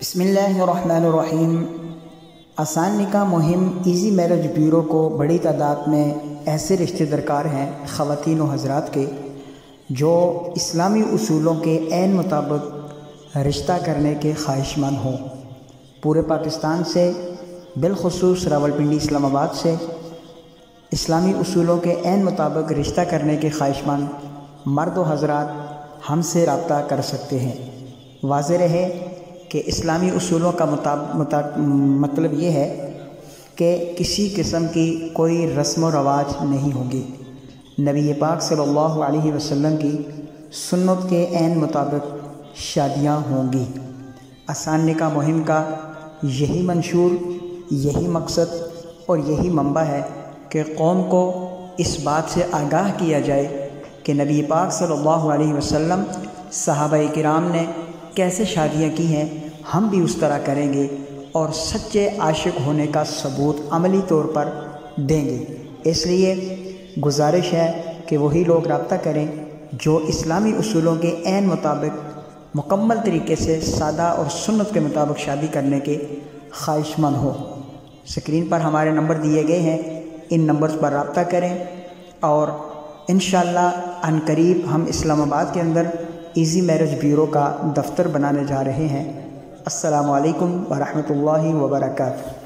بسم اللہ الرحمن الرحیم۔ آسان نکاح مہم ایزی میرج بیورو کو بڑی تعداد میں ایسے رشتے درکار ہیں خواتین و حضرات کے جو اسلامی اصولوں کے عین مطابق رشتہ کرنے کے خواہش مند ہوں۔ پورے پاکستان سے، بالخصوص راولپنڈی اسلام آباد سے اسلامی اصولوں کے عین مطابق رشتہ کرنے کے خواہش مند مرد و حضرات ہم سے رابطہ کر سکتے ہیں۔ واضح رہے کہ اسلامی اصولوں کا مطلب یہ ہے کہ کسی قسم کی کوئی رسم و رواج نہیں ہوگی۔ نبی پاک صلی اللہ علیہ وسلم کی سنت کے عین مطابق شادیاں ہوں گی۔ آسان نکاح مہم کا یہی منشور، یہی مقصد اور یہی منبع ہے کہ قوم کو اس بات سے آگاہ کیا جائے کہ نبی پاک صلی اللہ علیہ وسلم، صحابہ کرام نے کیسے شادیاں کی ہیں، ہم بھی اس طرح کریں گے اور سچے عاشق ہونے کا ثبوت عملی طور پر دیں گے۔ اس لیے گزارش ہے کہ وہی لوگ رابطہ کریں جو اسلامی اصولوں کے عین مطابق مکمل طریقے سے سادہ اور سنت کے مطابق شادی کرنے کے خواہش مند ہو۔ اسکرین پر ہمارے نمبر دیے گئے ہیں، ان نمبرز پر رابطہ کریں اور انشاءاللہ عنقریب ہم اسلام آباد کے اندر ایزی میرج بیورو کا دفتر بنانے جا رہے ہیں۔ السلام علیکم ورحمۃ اللہ وبرکاتہ۔